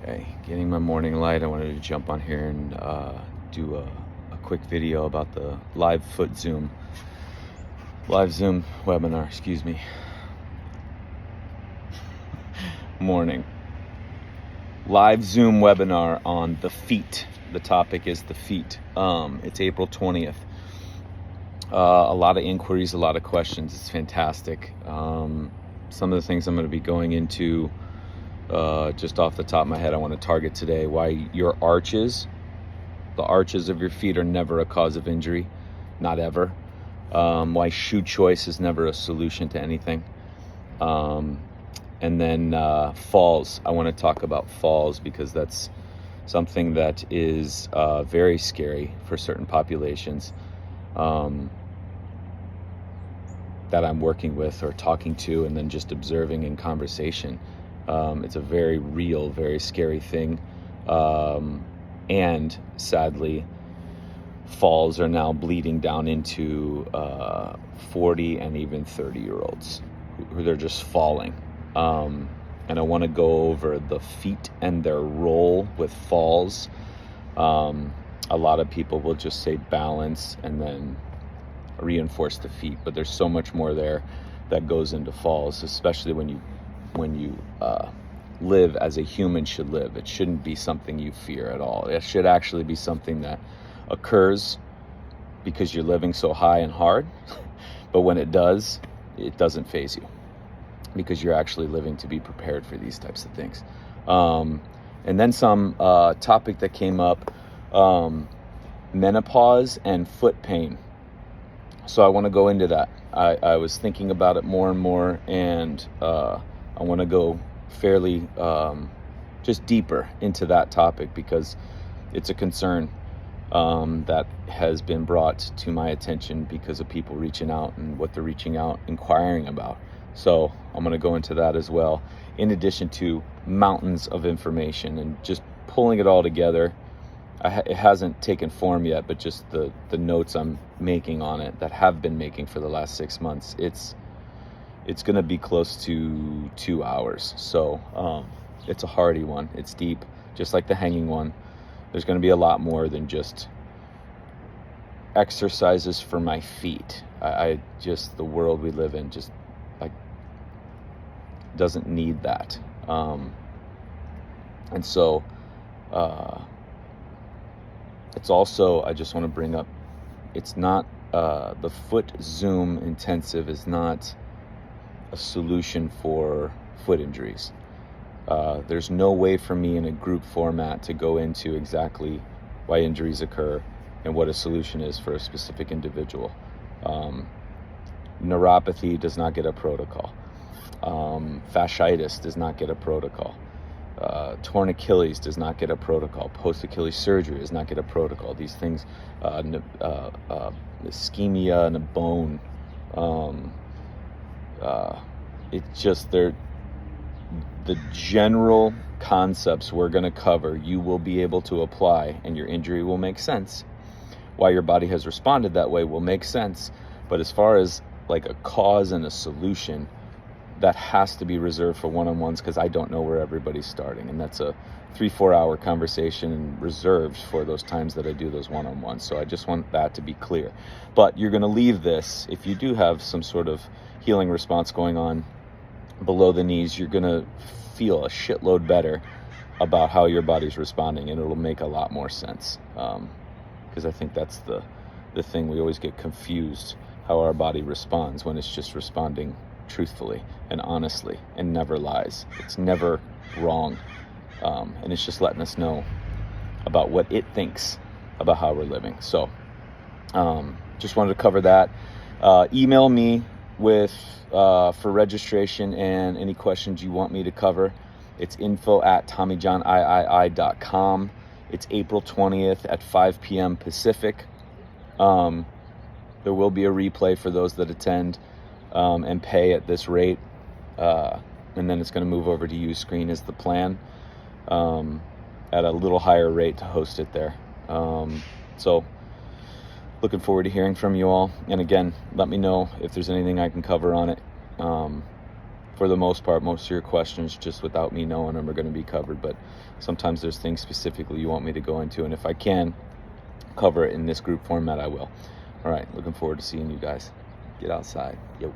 Okay, getting my morning light. I wanted to jump on here and do a quick video about the live Zoom webinar, excuse me. Morning. Live Zoom webinar on the feet. The topic is the feet. It's April 20th. A lot of inquiries, a lot of questions. It's fantastic. Some of the things I'm going to be going into just off the top of my head, I want to target today why your arches, the arches of your feet, are never a cause of injury, not ever. Why shoe choice is never a solution to anything. And then falls. I want to talk about falls because that's something that is very scary for certain populations that I'm working with or talking to, and then just observing in conversation. It's a very real, very scary thing. And sadly, falls are now bleeding down into 40 and even 30-year-olds who they're just falling. And I want to go over the feet and their role with falls. A lot of people will just say balance and then reinforce the feet, but there's so much more there that goes into falls, especially when you live as a human should live. It shouldn't be something you fear at all. It should actually be something that occurs because you're living so high and hard. But when it does, it doesn't faze you because you're actually living to be prepared for these types of things. And then some topic that came up, menopause and foot pain. So I want to go into that. I was thinking about it more and more, and I want to go fairly just deeper into that topic because it's a concern that has been brought to my attention because of people reaching out and what they're reaching out, inquiring about. So I'm going to go into that as well, in addition to mountains of information and just pulling it all together. It hasn't taken form yet, but just the notes I'm making on it that have been making for the last 6 months, it's going to be close to 2 hours. So it's a hardy one. It's deep, just like the hanging one. There's going to be a lot more than just exercises for my feet. I just, the world we live in just doesn't need that. And so it's also, I just want to bring up, it's not, the foot Zoom intensive is not a solution for foot injuries. There's no way for me in a group format to go into exactly why injuries occur and what a solution is for a specific individual. Neuropathy does not get a protocol. Fasciitis does not get a protocol. Torn Achilles does not get a protocol. Post-Achilles surgery does not get a protocol. These things, ischemia in a bone, it's just the general concepts we're going to cover, you will be able to apply, and your injury will make sense. Why your body has responded that way will make sense. But as far as like a cause and a solution, that has to be reserved for one-on-ones because I don't know where everybody's starting. And that's a 3-4 hour conversation reserved for those times that I do those one-on-ones. So I just want that to be clear. But you're going to leave this, if you do have some sort of healing response going on below the knees, you're going to feel a shitload better about how your body's responding, and it'll make a lot more sense. Because I think that's the thing, we always get confused how our body responds when it's just responding truthfully and honestly and never lies. It's never wrong. And it's just letting us know about what it thinks about how we're living. So just wanted to cover that. Email me with for registration and any questions you want me to cover. It's info@TommyJohnIII.com. It's April 20th at 5 p.m. Pacific. There will be a replay for those that attend and pay at this rate. And then it's going to move over to Uscreen is the plan, at a little higher rate to host it there. So looking forward to hearing from you all. And again, let me know if there's anything I can cover on it. for the most part, most of your questions, just without me knowing them, are going to be covered. But sometimes there's things specifically you want me to go into, and if I can cover it in this group format, I will. All right, looking forward to seeing you guys. Get outside. Yo.